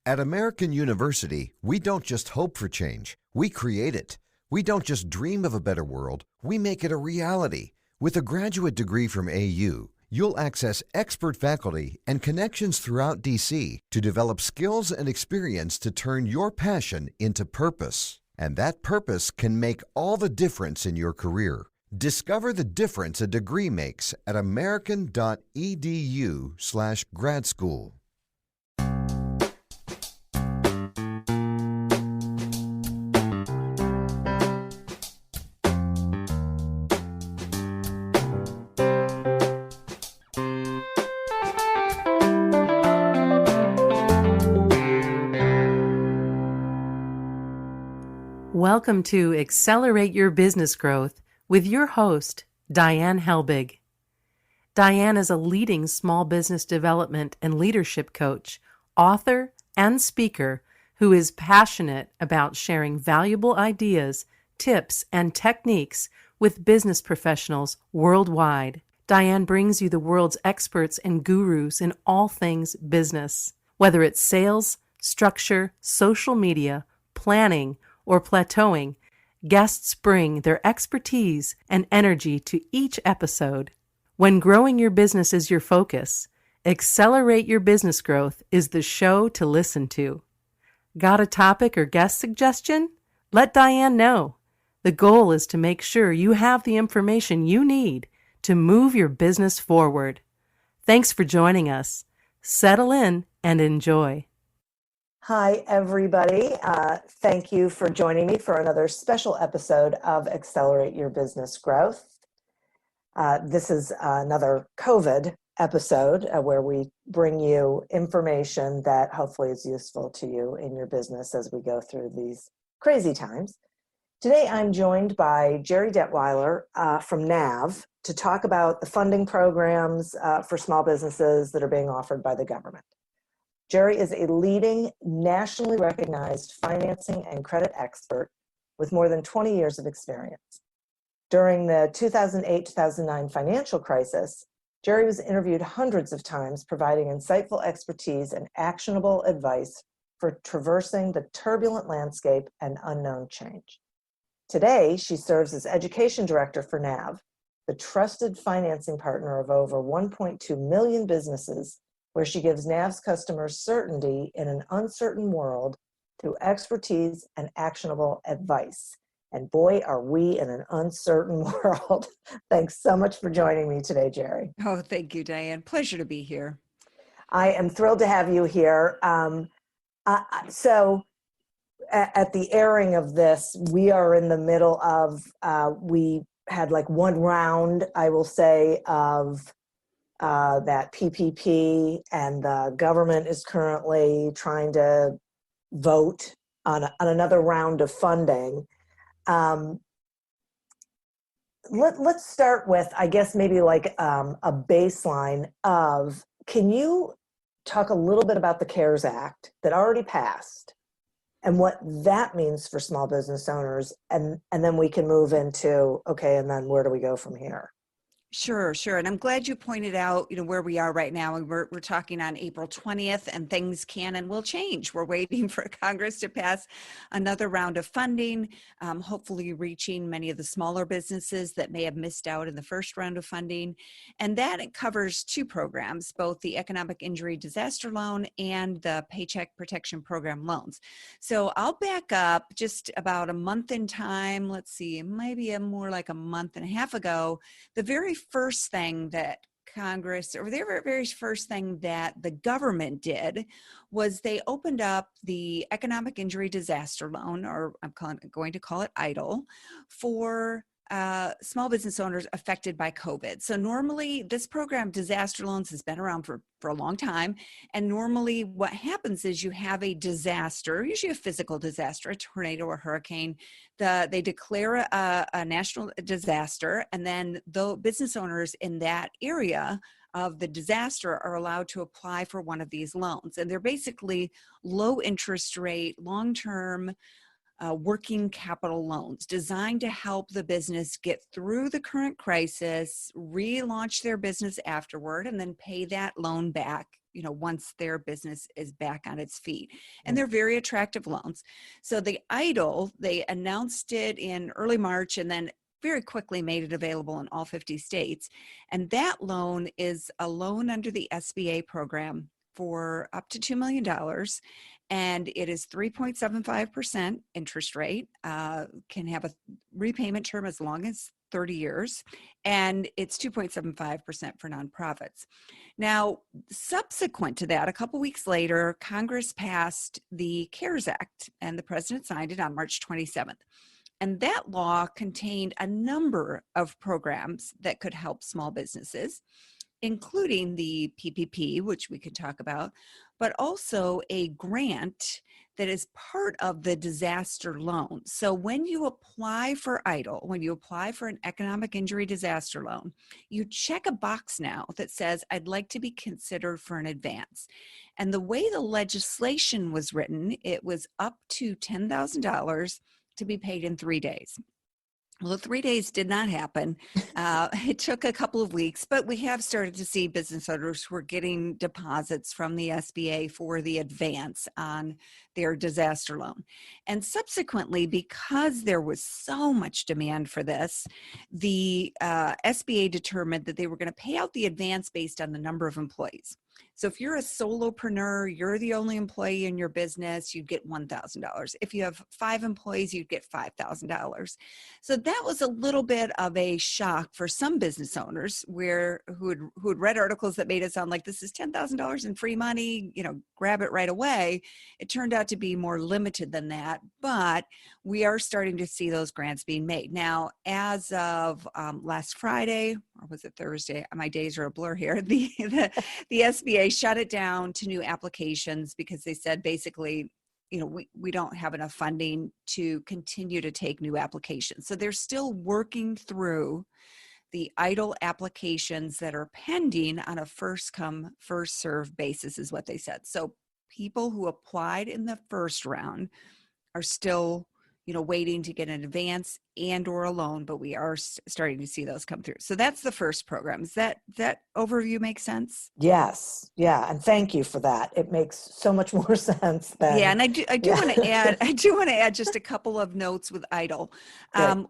At American University, we don't just hope for change, we create it. We don't just dream of a better world, we make it a reality. With a graduate degree from AU, you'll access expert faculty and connections throughout DC to develop skills and experience to turn your passion into purpose. And that purpose can make all the difference in your career. Discover the difference a degree makes at american.edu/grad school. Welcome to Accelerate Your Business Growth with your host, Diane Helbig. Diane is a leading small business development and leadership coach, author, and speaker who is passionate about sharing valuable ideas, tips, and techniques with business professionals worldwide. Diane brings you the world's experts and gurus in all things business, whether it's sales, structure, social media, planning, or plateauing. Guests bring their expertise and energy to each episode. When growing your business is your focus, Accelerate Your Business Growth is the show to listen to. Got a topic or guest suggestion? Let Diane know. The goal is to make sure you have the information you need to move your business forward. Thanks for joining us. Settle in and enjoy. Hi, everybody. Thank you for joining me for another special episode of Accelerate Your Business Growth. This is another COVID episode where we bring you information that hopefully is useful to you in your business as we go through these crazy times. Today, I'm joined by Gerri Detweiler from NAV to talk about the funding programs for small businesses that are being offered by the government. Gerri is a leading, nationally recognized financing and credit expert with more than 20 years of experience. During the 2008-2009 financial crisis, Gerri was interviewed hundreds of times, providing insightful expertise and actionable advice for traversing the turbulent landscape and unknown change. Today, she serves as education director for NAV, the trusted financing partner of over 1.2 million businesses, where she gives NAV's customers certainty in an uncertain world through expertise and actionable advice. And boy, are we in an uncertain world. Thanks so much for joining me today, Gerri. Oh, thank you, Diane. Pleasure to be here. I am thrilled to have you here. So at the airing of this, we are in the middle of, we had like one round, I will say, of that PPP, and the government is currently trying to vote on another round of funding. Let's start with, I guess, maybe like a baseline of, can you talk a little bit about the CARES Act that already passed and what that means for small business owners? And then we can move into, okay, and then where do we go from here? Sure. And I'm glad you pointed out, where we are right now. And we're talking on April 20th, and things can and will change. We're waiting for Congress to pass another round of funding, hopefully reaching many of the smaller businesses that may have missed out in the first round of funding. And that it covers two programs, both the Economic Injury Disaster Loan and the Paycheck Protection Program loans. So I'll back up just about a month in time. Let's see, maybe more like a month and a half ago. The very first thing that Congress, or the very first thing that the government did, was they opened up the Economic Injury Disaster Loan, or I'm going to call it EIDL, for small business owners affected by COVID. So normally this program, disaster loans, has been around for a long time. And normally what happens is you have a disaster, usually a physical disaster, a tornado or hurricane. They declare a national disaster, and then the business owners in that area of the disaster are allowed to apply for one of these loans. And they're basically low interest rate, long-term working capital loans designed to help the business get through the current crisis, relaunch their business afterward, and then pay that loan back, once their business is back on its feet. And they're very attractive loans. So the EIDL, they announced it in early March and then very quickly made it available in all 50 states. And that loan is a loan under the SBA program for up to $2 million. And it is 3.75% interest rate, can have a repayment term as long as 30 years, and it's 2.75% for nonprofits. Now, subsequent to that, a couple weeks later, Congress passed the CARES Act, and the president signed it on March 27th. And that law contained a number of programs that could help small businesses, including the PPP, which we could talk about, but also a grant that is part of the disaster loan. So when you apply for EIDL, when you apply for an economic injury disaster loan, you check a box now that says, I'd like to be considered for an advance. And the way the legislation was written, it was up to $10,000 to be paid in 3 days. Well, 3 days did not happen. It took a couple of weeks, but we have started to see business owners who are getting deposits from the SBA for the advance on their disaster loan. And subsequently, because there was so much demand for this, the SBA determined that they were going to pay out the advance based on the number of employees. So if you're a solopreneur, you're the only employee in your business, you'd get $1,000. If you have 5 employees, you'd get $5,000. So that was a little bit of a shock for some business owners who had read articles that made it sound like this is $10,000 in free money, grab it right away. It turned out to be more limited than that, but we are starting to see those grants being made. Now, as of last Friday, or was it Thursday? My days are a blur here. The SBA shut it down to new applications because they said basically, we don't have enough funding to continue to take new applications. So they're still working through the EIDL applications that are pending on a first come, first serve basis is what they said. So people who applied in the first round are still waiting to get an advance and or a loan, but we are starting to see those come through. So that's the first program. Does that overview make sense? Yes. Yeah. And thank you for that. It makes so much more sense than. Yeah. And I do want to add just a couple of notes with EIDL.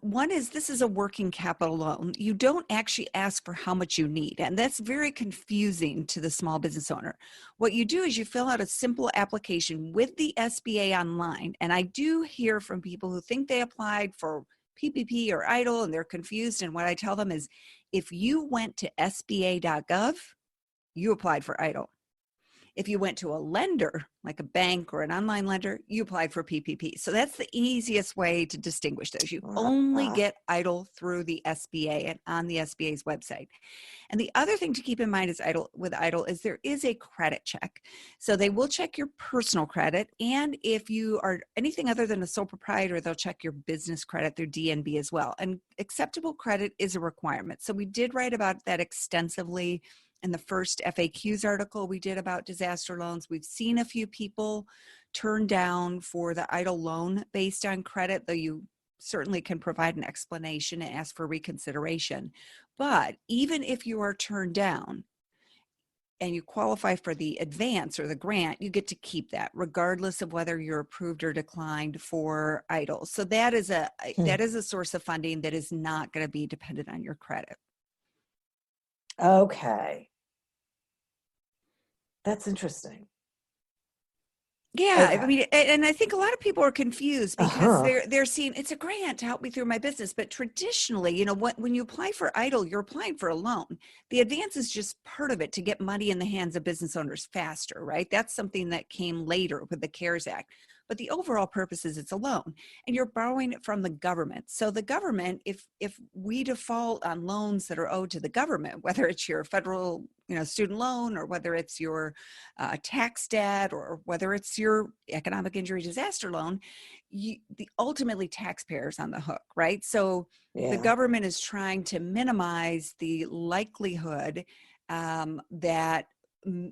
One is this is a working capital loan. You don't actually ask for how much you need. And that's very confusing to the small business owner. What you do is you fill out a simple application with the SBA online. And I do hear from people who think they applied for PPP or EIDL and they're confused. And what I tell them is if you went to sba.gov, you applied for EIDL. If you went to a lender, like a bank or an online lender, you applied for PPP. So that's the easiest way to distinguish those. You only get EIDL through the SBA and on the SBA's website. And the other thing to keep in mind is with EIDL is there is a credit check. So they will check your personal credit. And if you are anything other than a sole proprietor, they'll check your business credit through DNB as well. And acceptable credit is a requirement. So we did write about that extensively in the first FAQs article we did about disaster loans. We've seen a few people turn down for the EIDL loan based on credit, though you certainly can provide an explanation and ask for reconsideration. But even if you are turned down and you qualify for the advance or the grant, you get to keep that regardless of whether you're approved or declined for EIDL. So that is a source of funding that is not going to be dependent on your credit. Okay. That's interesting. Yeah, Okay. I mean, and I think a lot of people are confused because they're seeing it's a grant to help me through my business. But traditionally, when you apply for EIDL, you're applying for a loan. The advance is just part of it to get money in the hands of business owners faster, right? That's something that came later with the CARES Act. But the overall purpose is it's a loan and you're borrowing it from the government. So the government, if we default on loans that are owed to the government, whether it's your federal student loan or whether it's your tax debt or whether it's your economic injury disaster loan, the ultimately taxpayers on the hook, right? So the government is trying to minimize the likelihood that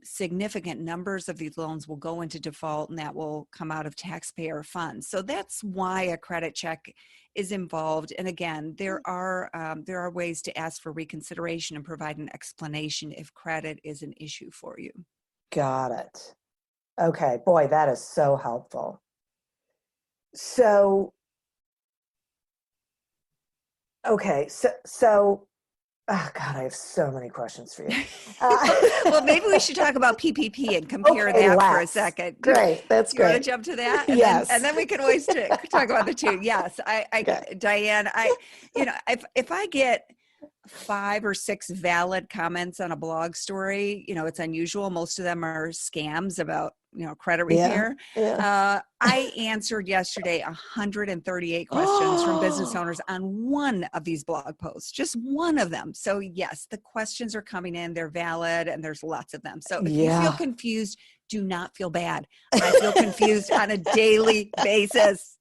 significant numbers of these loans will go into default and that will come out of taxpayer funds. So that's why a credit check is involved. And again, there are ways to ask for reconsideration and provide an explanation if credit is an issue for you. Got it. Okay, boy, that is so helpful. So, okay, so oh God, I have so many questions for you. Well, maybe we should talk about PPP and compare Okay, that for a let's. second. Great, that's You want to great. jump to that, and Yes. then we can always talk about the two. Yes, Okay. Diane, if I get 5 or 6 valid comments on a blog story, it's unusual. Most of them are scams about, credit Yeah, repair. yeah. I answered yesterday 138 questions from business owners on one of these blog posts, just one of them. So yes, the questions are coming in, they're valid, and there's lots of them. So if you feel Yeah. confused, do not feel bad. I feel confused on a daily basis.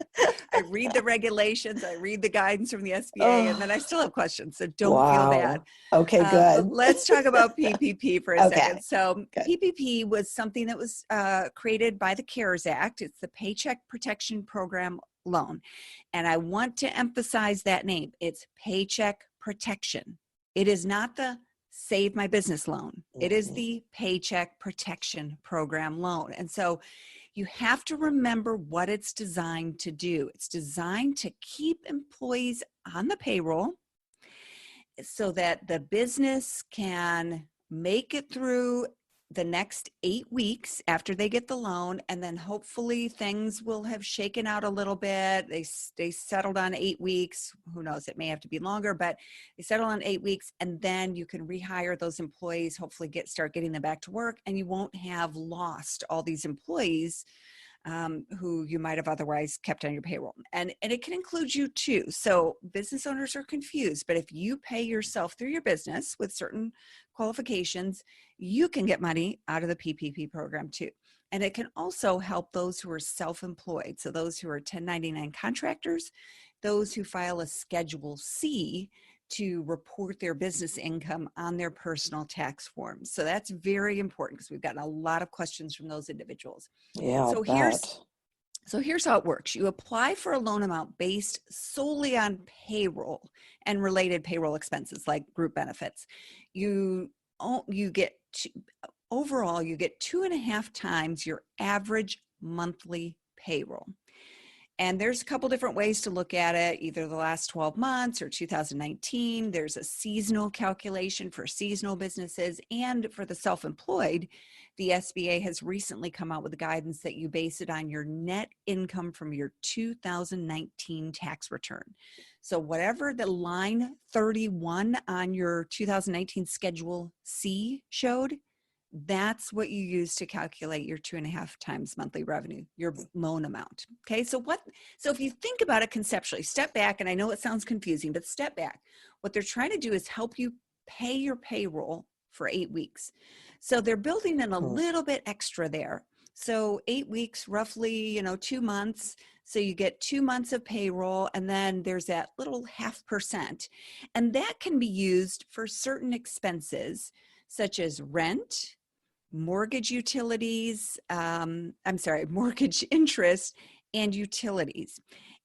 I read the regulations, I read the guidance from the SBA, and then I still have questions. So don't feel bad. Okay, But good. let's talk about PPP for a Okay, second. So good. PPP was something that was created by the CARES Act. It's the Paycheck Protection Program loan. And I want to emphasize that name. It's Paycheck Protection. It is not the Save My Business loan. It is the Paycheck Protection Program loan. And so you have to remember what it's designed to do. It's designed to keep employees on the payroll so that the business can make it through the next 8 weeks after they get the loan, and then hopefully things will have shaken out a little bit. They settled on 8 weeks. Who knows, it may have to be longer, but they settle on 8 weeks, and then you can rehire those employees, hopefully start getting them back to work, and you won't have lost all these employees who you might have otherwise kept on your payroll. And it can include you too. So business owners are confused, but if you pay yourself through your business with certain qualifications, you can get money out of the PPP program too. And it can also help those who are self-employed. So those who are 1099 contractors, those who file a Schedule C to report their business income on their personal tax forms. So that's very important because we've gotten a lot of questions from those individuals. Yeah, So here's how it works. You apply for a loan amount based solely on payroll and related payroll expenses like group benefits. Overall, you get 2.5 times your average monthly payroll. And there's a couple different ways to look at it, either the last 12 months or 2019. There's a seasonal calculation for seasonal businesses, and for the self-employed, the SBA has recently come out with guidance that you base it on your net income from your 2019 tax return. So whatever the line 31 on your 2019 Schedule C showed, that's what you use to calculate your 2.5 times monthly revenue, your loan amount. Okay, so if you think about it conceptually, step back, and I know it sounds confusing, but step back. What they're trying to do is help you pay your payroll for 8 weeks. So they're building in a little bit extra there. So 8 weeks, roughly, 2 months. So you get 2 months of payroll, and then there's that little 0.5%. And that can be used for certain expenses, such as rent, mortgage utilities, mortgage interest, and utilities.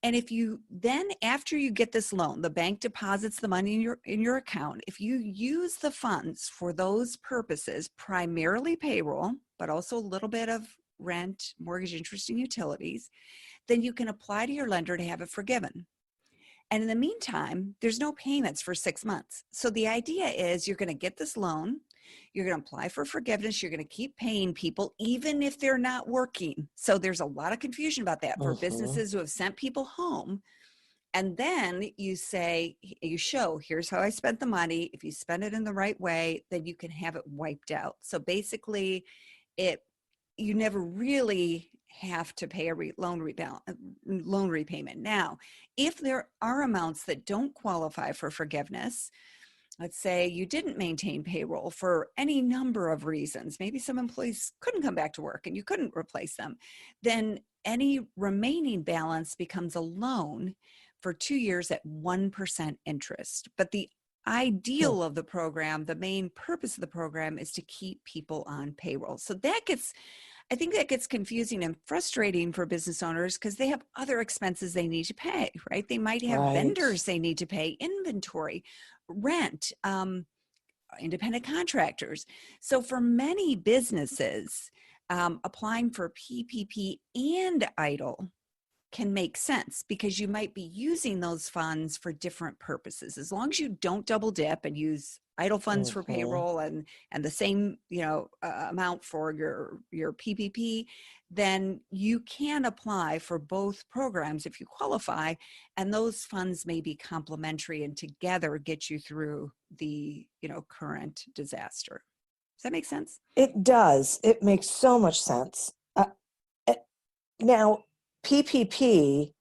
And if you then, after you get this loan, the bank deposits the money in your account. If you use the funds for those purposes, primarily payroll, but also a little bit of rent, mortgage interest, and utilities, then you can apply to your lender to have it forgiven. And in the meantime, there's no payments for 6 months. So the idea is you're going to get this loan, you're going to apply for forgiveness, you're going to keep paying people even if they're not working. So there's a lot of confusion about that for businesses who have sent people home. And then you show, here's how I spent the money. If you spend it in the right way, then you can have it wiped out. So basically, you never really have to pay a loan repayment. Now, if there are amounts that don't qualify for forgiveness, let's say you didn't maintain payroll for any number of reasons, maybe some employees couldn't come back to work and you couldn't replace them, then any remaining balance becomes a loan for 2 years at 1% interest. But the ideal of the program, the main purpose of the program, is to keep people on payroll. So I think that gets confusing and frustrating for business owners because they have other expenses they need to pay, right? They might have vendors they need to pay, inventory, rent, independent contractors. So for many businesses, applying for PPP and EIDL can make sense because you might be using those funds for different purposes. As long as you don't double dip and use EIDL funds for payroll and the same amount for your PPP, then you can apply for both programs if you qualify, and those funds may be complementary and together get you through the current disaster. Does that make sense? It does. It makes so much sense. Now, PPP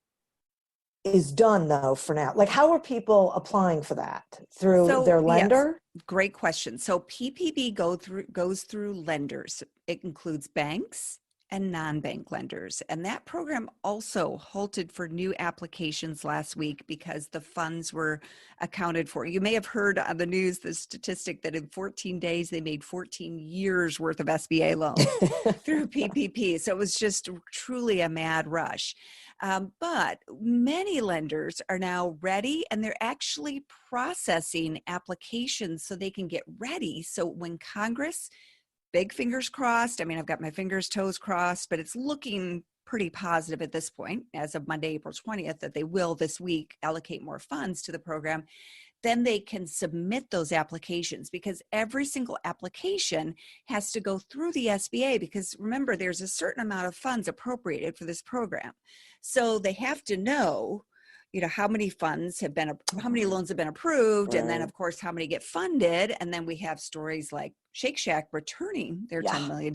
is done though for now. Like, how are people applying for that? Through their lender? Yes, great question. So PPP goes through lenders. It includes banks and non-bank lenders. And that program also halted for new applications last week because the funds were accounted for. You may have heard on the news the statistic that in 14 days, they made 14 years worth of SBA loans through PPP. So it was just truly a mad rush. But many lenders are now ready, and they're actually processing applications so they can get ready. So when Congress, big fingers crossed, I mean, I've got my fingers, toes crossed, but it's looking pretty positive at this point, as of Monday, April 20th, that they will this week allocate more funds to the program. Then they can submit those applications, because every single application has to go through the SBA, because remember, there's a certain amount of funds appropriated for this program. So they have to know, how many funds have been, how many loans have been approved, and then of course, how many get funded. And then we have stories like Shake Shack returning their $10 million,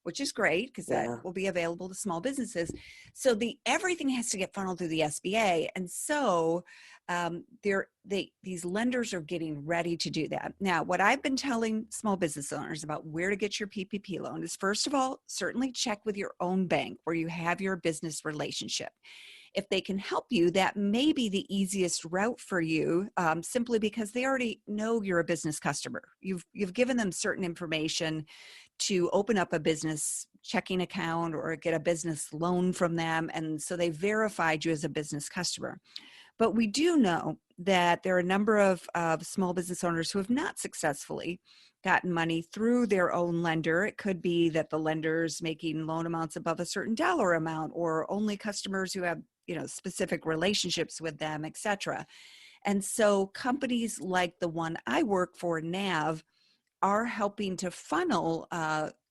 which is great because that will be available to small businesses. So everything has to get funneled through the SBA. And so these lenders are getting ready to do that. Now, what I've been telling small business owners about where to get your PPP loan is, first of all, certainly check with your own bank where you have your business relationship. If they can help you, that may be the easiest route for you, simply because they already know you're a business customer. You've given them certain information to open up a business checking account or get a business loan from them, and so they verified you as a business customer. But we do know that there are a number of small business owners who have not successfully gotten money through their own lender. It could be that the lender's making loan amounts above a certain dollar amount, or only customers who have specific relationships with them, et cetera. And so companies like the one I work for, NAV, are helping to funnel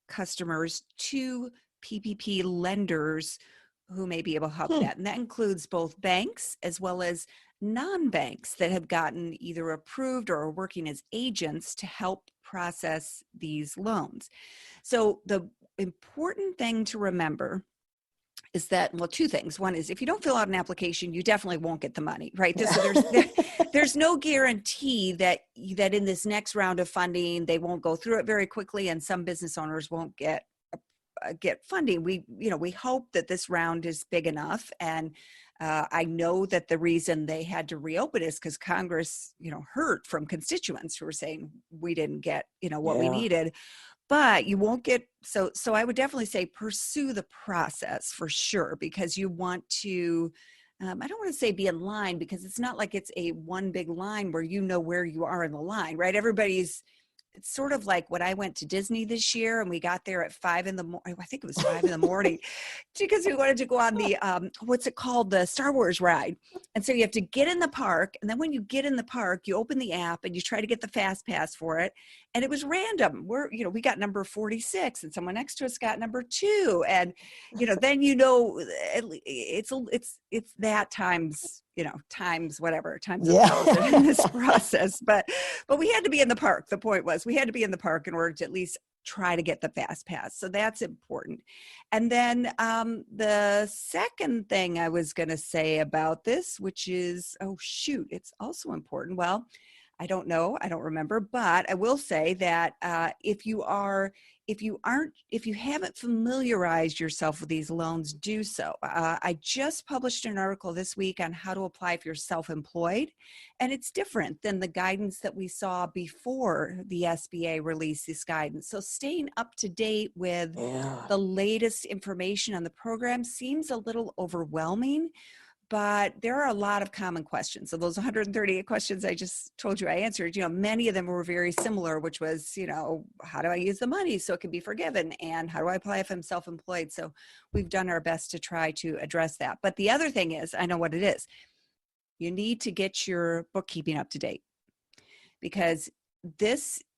customers to PPP lenders who may be able to help that. And that includes both banks as well as non-banks that have gotten either approved or are working as agents to help process these loans. So the important thing to remember is that, well, two things. One is, if you don't fill out an application, you definitely won't get the money, right? So there's no guarantee that in this next round of funding, they won't go through it very quickly, and some business owners won't get funding. We hope that this round is big enough, and I know that the reason they had to reopen is because Congress, heard from constituents who were saying we didn't get, what we needed. But you won't get, so I would definitely say pursue the process for sure, because you want to, I don't want to say be in line, because it's not like it's a one big line where where you are in the line, right? It's sort of like when I went to Disney this year and we got there at 5 in the morning, I think it was 5 in the morning, because we wanted to go on the, what's it called? The Star Wars ride. And so you have to get in the park. And then when you get in the park, you open the app and you try to get the fast pass for it. And it was random. We got number 46 and someone next to us got number 2. And, then, it's that times, times 1,000 in this process. But we had to be in the park. The point was we had to be in the park in order to at least try to get the fast pass. So that's important. And then the second thing I was going to say about this, which is, it's also important. Well, I don't know. I don't remember, but I will say that if you haven't familiarized yourself with these loans, do so. I just published an article this week on how to apply if you're self-employed, and it's different than the guidance that we saw before the SBA released this guidance. So staying up to date with the latest information on the program seems a little overwhelming. but there are a lot of common questions. So those 138 questions I just told you I answered, many of them were very similar, which was, how do I use the money so it can be forgiven? And how do I apply if I'm self-employed? So we've done our best to try to address that. But the other thing is, I know what it is. You need to get your bookkeeping up to date, because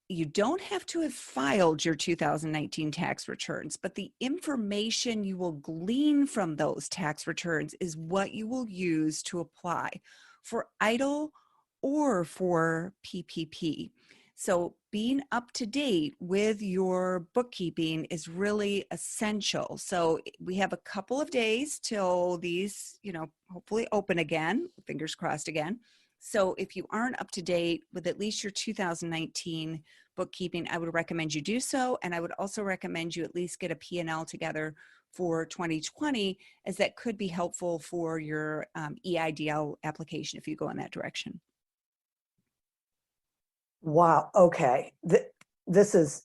you don't have to have filed your 2019 tax returns, but the information you will glean from those tax returns is what you will use to apply for EIDL or for PPP. So being up to date with your bookkeeping is really essential. So we have a couple of days till these, hopefully open again, fingers crossed again. So if you aren't up to date with at least your 2019 bookkeeping, I would recommend you do so. And I would also recommend you at least get a P&L together for 2020, as that could be helpful for your EIDL application if you go in that direction. Wow. Okay. This is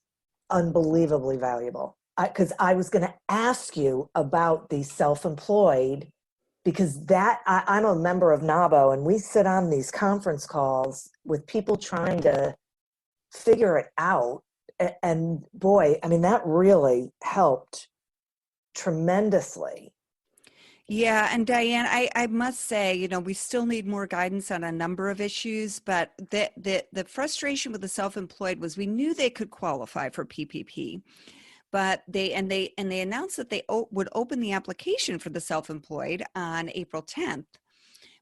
unbelievably valuable, because I was going to ask you about the self-employed, because I'm a member of NABO, and we sit on these conference calls with people trying to figure it out. And boy, I mean, that really helped tremendously. Yeah, and Diane, I must say, we still need more guidance on a number of issues, but the frustration with the self-employed was we knew they could qualify for PPP, but they announced that they would open the application for the self-employed on April 10th,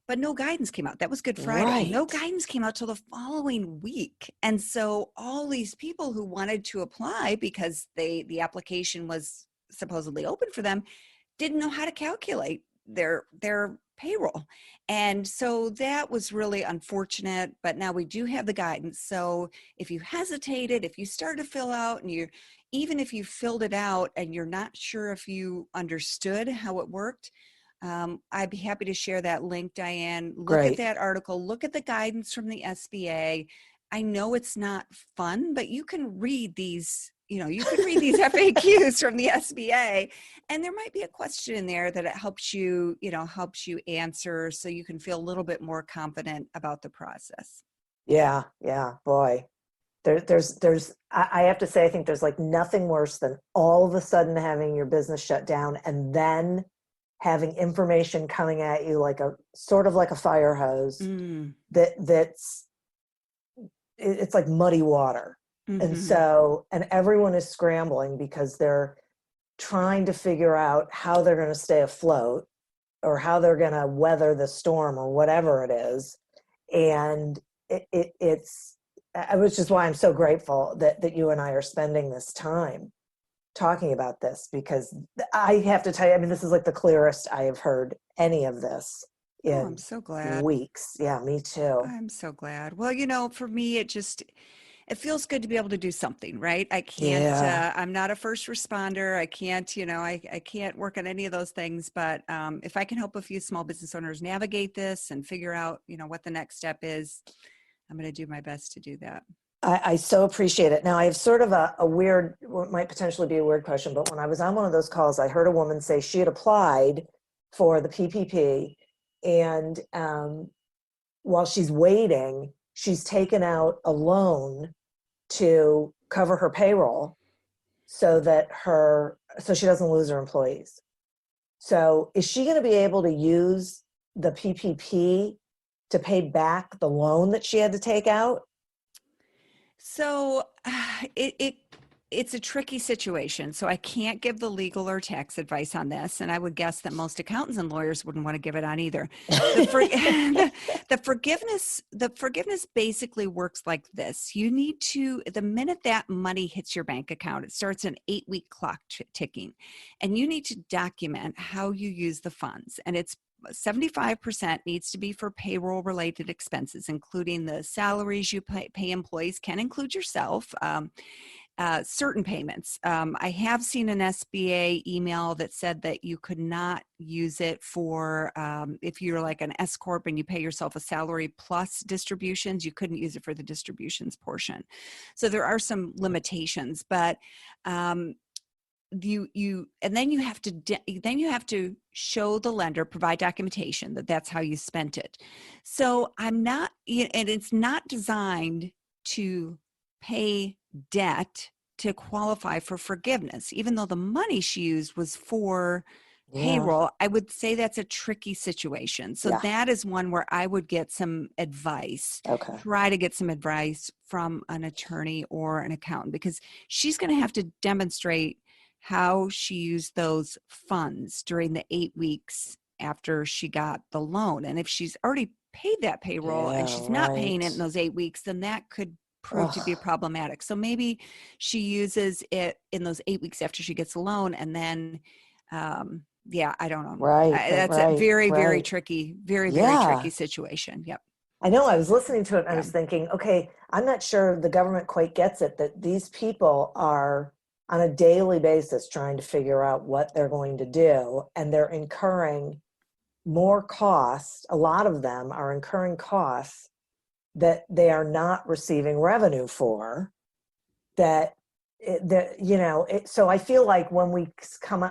but no guidance came out. That was Good Friday. Right. No guidance came out till the following week. And so all these people who wanted to apply because the application was supposedly open for them didn't know how to calculate their payroll. And so that was really unfortunate, but now we do have the guidance. So if you hesitated, if you started to fill out and even if you filled it out and you're not sure if you understood how it worked, I'd be happy to share that link, Diane. Look Great. at that article, look at the guidance from the SBA. I know it's not fun, but you can read these FAQs from the SBA, and there might be a question in there that it helps you answer, so you can feel a little bit more confident about the process. Yeah. Boy, I have to say, I think there's like nothing worse than all of a sudden having your business shut down and then having information coming at you like a sort of like a fire hose. It's like muddy water. Mm-hmm. And everyone is scrambling because they're trying to figure out how they're going to stay afloat or how they're going to weather the storm or whatever it is. And which is why I'm so grateful that you and I are spending this time talking about this, because I have to tell you, I mean, this is like the clearest I have heard any of this in I'm so glad. Weeks. Yeah, me too. I'm so glad. Well, for me, it feels good to be able to do something, right? I can't, I'm not a first responder. I can't, I can't work on any of those things, but if I can help a few small business owners navigate this and figure out, what the next step is, I'm going to do my best to do that. I so appreciate it. Now I have sort of a weird, what might potentially be a weird question, but when I was on one of those calls, I heard a woman say she had applied for the PPP, and while she's waiting, she's taken out a loan to cover her payroll so she doesn't lose her employees. So is she going to be able to use the PPP to pay back the loan that she had to take out? So it's a tricky situation. So I can't give the legal or tax advice on this. And I would guess that most accountants and lawyers wouldn't want to give it on either. The forgiveness basically works like this. You need to, the minute that money hits your bank account, it starts an 8-week clock ticking. And you need to document how you use the funds. And it's 75% needs to be for payroll related expenses, including the salaries you pay employees, can include yourself. Certain payments. I have seen an SBA email that said that you could not use it for, if you're like an S Corp and you pay yourself a salary plus distributions, you couldn't use it for the distributions portion. So there are some limitations, but and then you have to show the lender, provide documentation that that's how you spent it. So and it's not designed to pay debt to qualify for forgiveness, even though the money she used was for payroll. I would say that's a tricky situation. So that is one where I would get some advice. Okay. Try to get some advice from an attorney or an accountant, because she's going to have to demonstrate how she used those funds during the 8 weeks after she got the loan. And if she's already paid that payroll and she's not paying it in those 8 weeks, then that could prove to be problematic. So maybe she uses it in those 8 weeks after she gets a loan, and then I don't know. That's a very, very tricky, very tricky situation. Yep. I know. I was listening to it and I was thinking, okay, I'm not sure the government quite gets it, that these people are on a daily basis trying to figure out what they're going to do, and they're incurring more costs. A lot of them are incurring costs that they are not receiving revenue for. So I feel like when we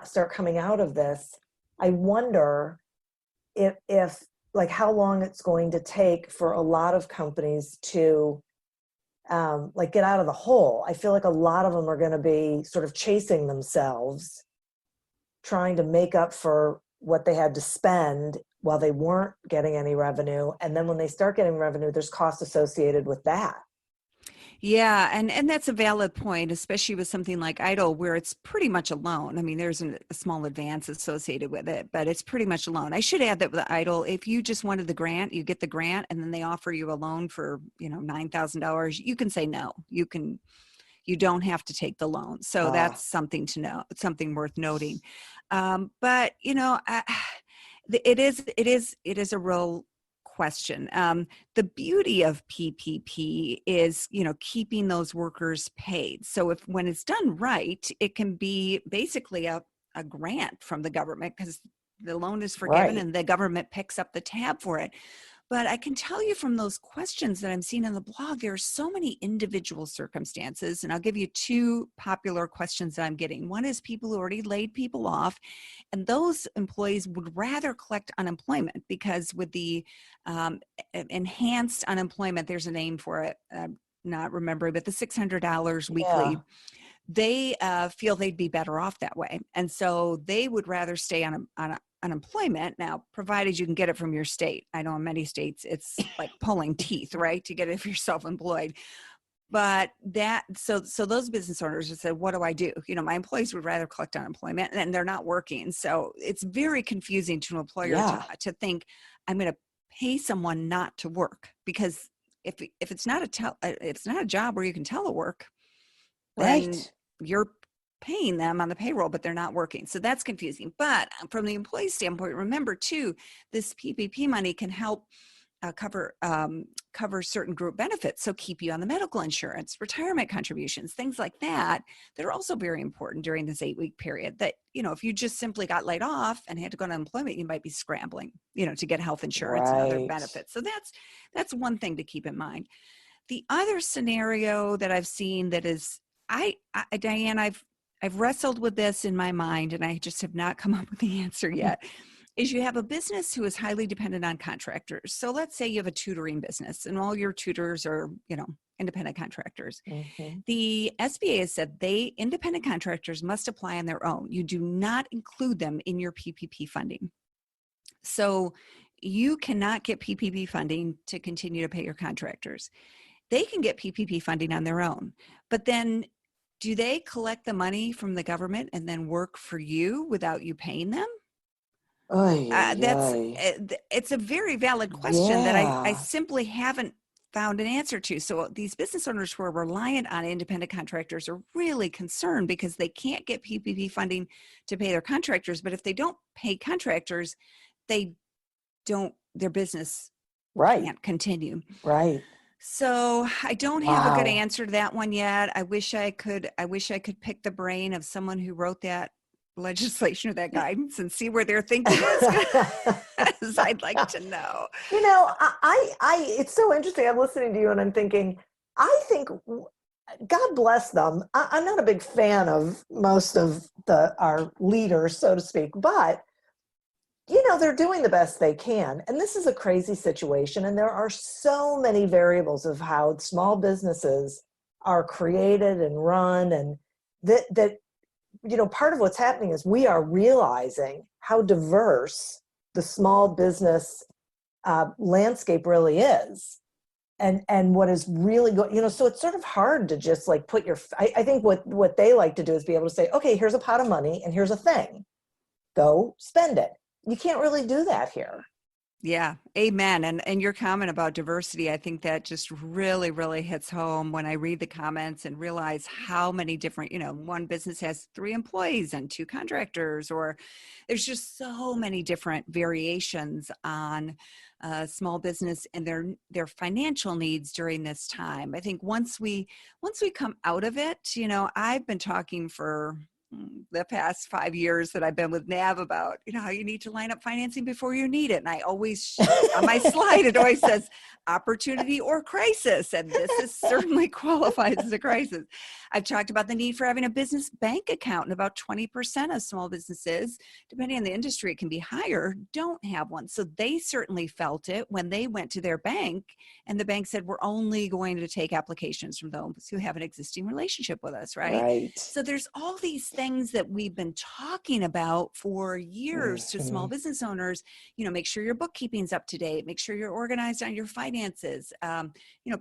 start coming out of this, I wonder if like how long it's going to take for a lot of companies to like get out of the hole. I feel like a lot of them are going to be sort of chasing themselves, trying to make up for what they had to spend while they weren't getting any revenue. And then when they start getting revenue, there's costs associated with that. Yeah, and that's a valid point, especially with something like EIDL, where it's pretty much a loan. I mean, there's a small advance associated with it, but it's pretty much a loan. I should add that with EIDL, if you just wanted the grant, you get the grant, and then they offer you a loan for $9,000. You can say no. You don't have to take the loan. So that's something to know, something worth noting. But it is a real question. The beauty of PPP is, keeping those workers paid. So when it's done right, it can be basically a grant from the government, because the loan is forgiven and the government picks up the tab for it. But I can tell you from those questions that I'm seeing in the blog, there are so many individual circumstances. And I'll give you two popular questions that I'm getting. One is people who already laid people off, and those employees would rather collect unemployment, because with the enhanced unemployment, there's a name for it, not remembering, but the $600 weekly, they feel they'd be better off that way. And so they would rather stay on unemployment, now provided you can get it from your state. I know in many states it's like pulling teeth, right, to get it if you're self-employed. But so those business owners would say, what do I do? My employees would rather collect unemployment, and they're not working. So it's very confusing to an employer to think, I'm going to pay someone not to work, because if it's not a job where you can telework, then you're paying them on the payroll, but they're not working. So that's confusing. But from the employee standpoint, remember too, this PPP money can help cover certain group benefits. So keep you on the medical insurance, retirement contributions, things like that are also very important during this 8-week period. That, if you just simply got laid off and had to go to unemployment, you might be scrambling, to get health insurance and other benefits. So that's one thing to keep in mind. The other scenario that I've seen that is, Diane, I've wrestled with this in my mind, and I just have not come up with the answer yet, is you have a business who is highly dependent on contractors. So let's say you have a tutoring business and all your tutors are, independent contractors. Mm-hmm. The SBA has said independent contractors must apply on their own. You do not include them in your PPP funding. So you cannot get PPP funding to continue to pay your contractors. They can get PPP funding on their own, but then do they collect the money from the government and then work for you without you paying them? It's a very valid question that I simply haven't found an answer to. So these business owners who are reliant on independent contractors are really concerned, because they can't get PPP funding to pay their contractors. But if they don't pay contractors, their business can't continue. Right. So I don't have a good answer to that one yet. I wish I could pick the brain of someone who wrote that legislation or that guidance and see where their thinking is. I'd like to know. It's so interesting. I'm listening to you and I'm thinking, I think God bless them. I'm not a big fan of most of our leaders, so to speak, but they're doing the best they can. And this is a crazy situation. And there are so many variables of how small businesses are created and run. And that part of what's happening is we are realizing how diverse the small business landscape really is. And what is really going, so it's sort of hard to just like put I think what they like to do is be able to say, okay, here's a pot of money and here's a thing. Go spend it. You can't really do that here. Yeah, amen. And your comment about diversity, I think that just really, really hits home when I read the comments and realize how many different, one business has 3 employees and 2 contractors, or there's just so many different variations on small business and their financial needs during this time. I think once we come out of it, I've been talking for the past 5 years that I've been with NAV about, how you need to line up financing before you need it. And I always, on my slide, it always says opportunity or crisis. And this is certainly qualifies as a crisis. I've talked about the need for having a business bank account, and about 20% of small businesses, depending on the industry, it can be higher, don't have one. So they certainly felt it when they went to their bank and the bank said, we're only going to take applications from those who have an existing relationship with us, right? Right. So there's all these things that we've been talking about for years to small business owners. Make sure your bookkeeping's up to date, make sure you're organized on your finances,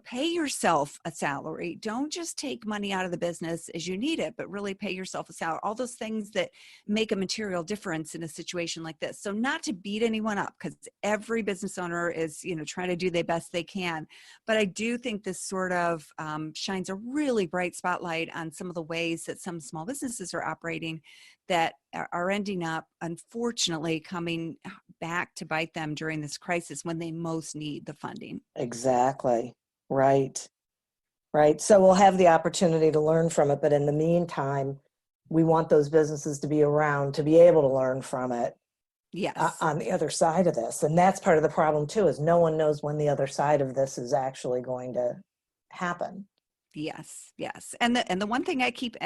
pay yourself a salary. Don't just take money out of the business as you need it, but really pay yourself a salary. All those things that make a material difference in a situation like this. So not to beat anyone up, because every business owner is, trying to do the best they can. But I do think this sort of shines a really bright spotlight on some of the ways that some small businesses are operating that are ending up, unfortunately, coming back to bite them during this crisis when they most need the funding. Exactly. Right. Right. So we'll have the opportunity to learn from it. But in the meantime, we want those businesses to be around to be able to learn from it. Yes. On the other side of this. And that's part of the problem too, is no one knows when the other side of this is actually going to happen. Yes, yes. And the one thing I keep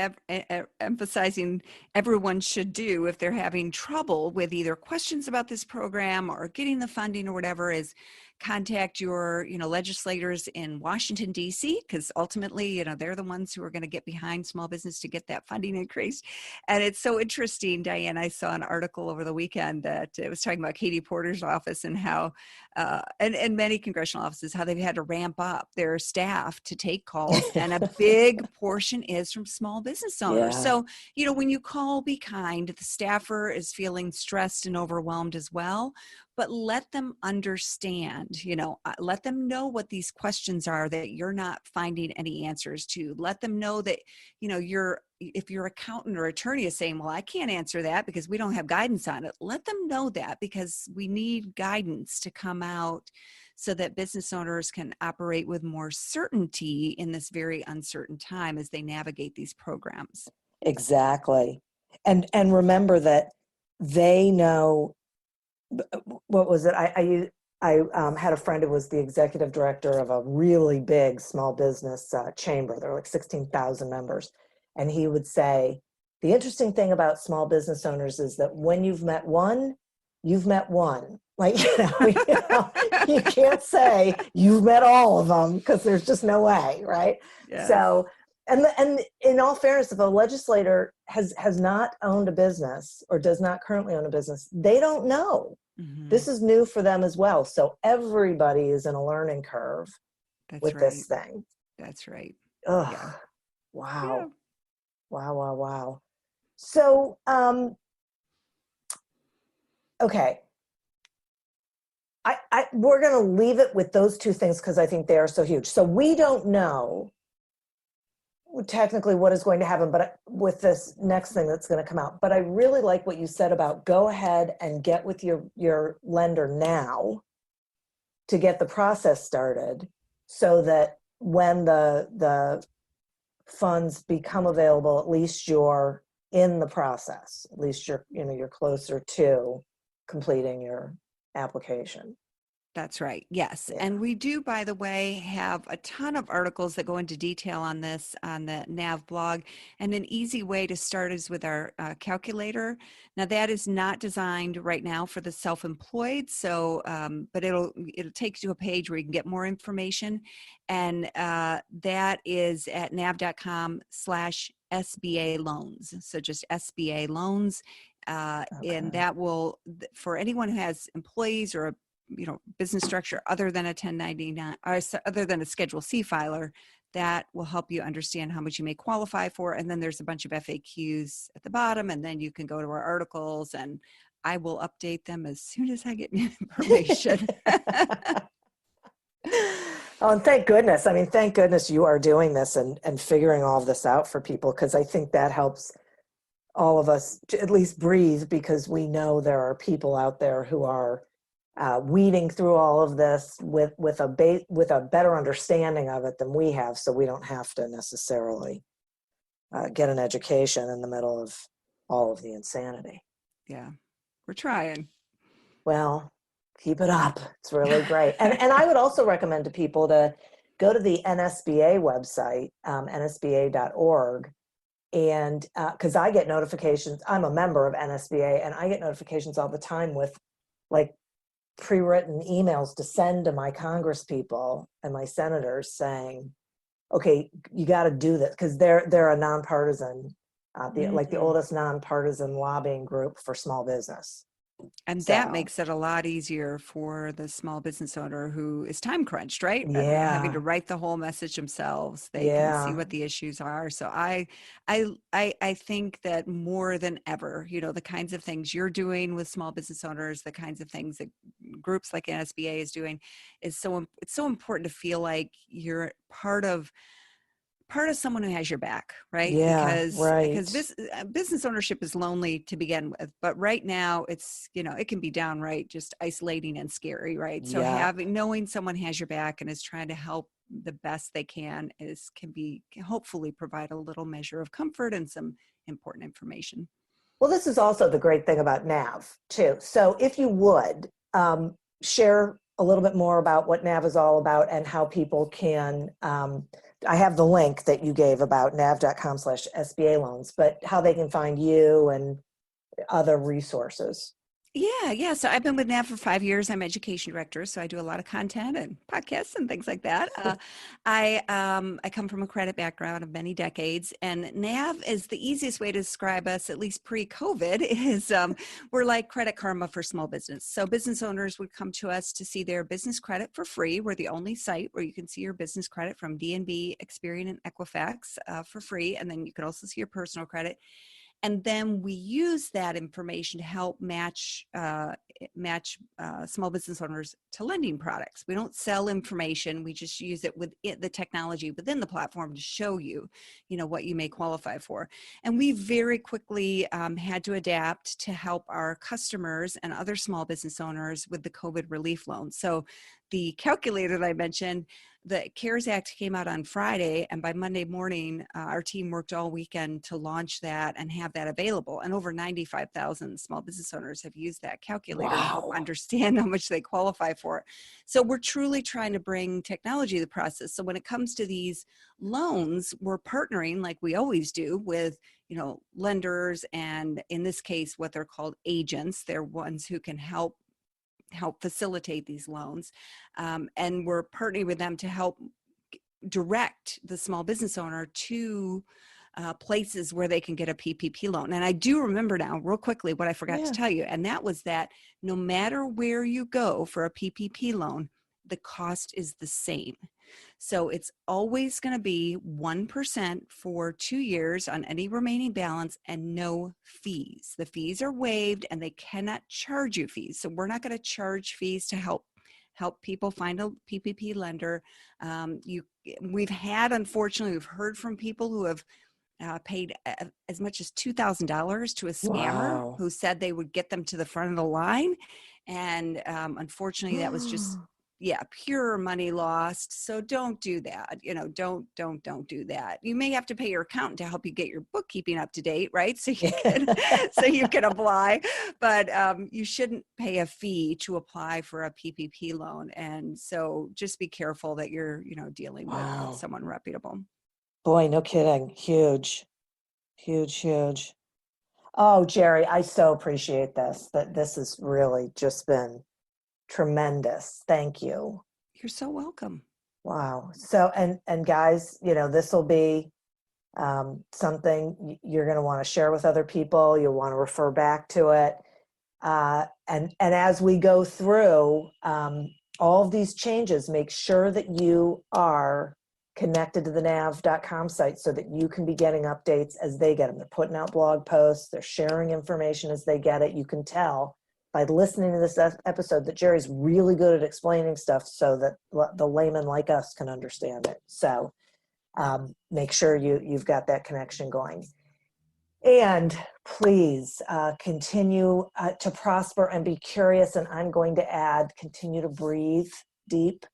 emphasizing everyone should do if they're having trouble with either questions about this program or getting the funding or whatever is contact your, legislators in Washington, D.C., because ultimately, they're the ones who are going to get behind small business to get that funding increased. And it's so interesting, Diane, I saw an article over the weekend that it was talking about Katie Porter's office and how, and many congressional offices, how they've had to ramp up their staff to take calls. And a big portion is from small business owners. Yeah. So, when you call, be kind. The staffer is feeling stressed and overwhelmed as well, but let them understand, let them know what these questions are that you're not finding any answers to. Let them know that, if your accountant or attorney is saying, well, I can't answer that because we don't have guidance on it. Let them know that, because we need guidance to come out so that business owners can operate with more certainty in this very uncertain time as they navigate these programs. Exactly. And remember that they know, what was it? I had a friend who was the executive director of a really big small business chamber. There were like 16,000 members. And he would say, the interesting thing about small business owners is that when you've met one, you've met one. Like, you can't say you've met all of them, because there's just no way, right? Yes. So, and in all fairness, if a legislator has not owned a business or does not currently own a business, they don't know. Mm-hmm. This is new for them as well. So everybody is in a learning curve with right. this thing. That's right. Ugh. Yeah. Wow. Yeah. Wow. So, okay. We're going to leave it with those two things because I think they are so huge. So we don't know technically what is going to happen, but with this next thing that's going to come out. But I really like what you said about go ahead and get with your lender now to get the process started, so that when the funds become available, at least you're in the process. At least you're closer to completing your application. That's right. Yes. Yeah. And we do, by the way, have a ton of articles that go into detail on this on the NAV blog. And an easy way to start is with our calculator. Now, that is not designed right now for the self-employed. So, but it'll take you to a page where you can get more information. And that is at nav.com/SBA loans. So just SBA loans. And Okay. that will, for anyone who has employees or a business structure other than a 1099 or other than a Schedule C filer, that will help you understand how much you may qualify for. And then there's a bunch of FAQs at the bottom, and then you can go to our articles, and I will update them as soon as I get new information. Oh, and thank goodness. I mean, thank goodness you are doing this and figuring all of this out for people, because I think that helps all of us to at least breathe, because we know there are people out there who are weeding through all of this with a better understanding of it than we have, so we don't have to necessarily get an education in the middle of all of the insanity. Yeah, we're trying. Well, keep it up. It's really great. And I would also recommend to people to go to the NSBA website, nsba.org, and because I get notifications. I'm a member of NSBA, and I get notifications all the time with like pre-written emails to send to my Congress people and my senators saying, okay, you got to do this, because they're a nonpartisan, like the oldest nonpartisan lobbying group for small business. And So, that makes it a lot easier for the small business owner who is time crunched, right? Having to yeah, write the whole message themselves. They can see yeah, what the issues are. So I think that more than ever, the kinds of things you're doing with small business owners, the kinds of things that groups like NSBA is doing, it's so important to feel like you're part of someone who has your back, right? yeah, Because right, business ownership is lonely to begin with, but right now it's it can be downright just isolating and scary, right? So yeah. knowing someone has your back and is trying to help the best they can can hopefully provide a little measure of comfort and some important information. Well, this is also the great thing about NAV too. So if you would share a little bit more about what NAV is all about and how people can, I have the link that you gave about nav.com/SBA loans, but how they can find you and other resources. Yeah. So I've been with NAV for 5 years. I'm education director, so I do a lot of content and podcasts and things like that. I come from a credit background of many decades, and NAV is the easiest way to describe us, at least pre-COVID. Is we're like Credit Karma for small business. So business owners would come to us to see their business credit for free. We're the only site where you can see your business credit from DNB, Experian, and Equifax for free, and then you can also see your personal credit. And then we use that information to help match small business owners to lending products. We don't sell information. We just use it with the technology within the platform to show you, what you may qualify for. And we very quickly had to adapt to help our customers and other small business owners with the COVID relief loans. So the calculator that I mentioned, the CARES Act came out on Friday, and by Monday morning, our team worked all weekend to launch that and have that available. And over 95,000 small business owners have used that calculator to help understand how much they qualify for. So we're truly trying to bring technology to the process. So when it comes to these loans, we're partnering, like we always do, with lenders, and in this case, what they're called agents. They're ones who can help facilitate these loans. And we're partnering with them to help direct the small business owner to places where they can get a PPP loan. And I do remember now, real quickly, what I forgot to tell you, and that was that no matter where you go for a PPP loan, the cost is the same. So it's always going to be 1% for 2 years on any remaining balance and no fees. The fees are waived and they cannot charge you fees. So we're not going to charge fees to help people find a PPP lender. We've heard from people who have paid as much as $2,000 to a scammer who said they would get them to the front of the line. And unfortunately, that was just pure money lost. So don't do that. Don't do that. You may have to pay your accountant to help you get your bookkeeping up to date, right? So you can apply, but you shouldn't pay a fee to apply for a PPP loan. And so just be careful that you're, dealing Wow. with someone reputable. Boy, no kidding. Huge, huge, huge. Oh, Gerri, I so appreciate this. This has really just been tremendous. Thank you. You're so welcome. Wow. So, and guys, this will be something you're going to want to share with other people. You'll want to refer back to it. And as we go through all of these changes, make sure that you are connected to the nav.com site so that you can be getting updates as they get them. They're putting out blog posts, they're sharing information as they get it. You can tell by listening to this episode that Gerri's really good at explaining stuff so that the layman like us can understand it. So make sure you've got that connection going. And please continue to prosper and be curious. And I'm going to add, continue to breathe deep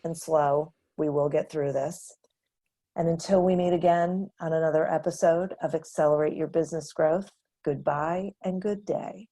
and slow. We will get through this. And until we meet again on another episode of Accelerate Your Business Growth, goodbye and good day.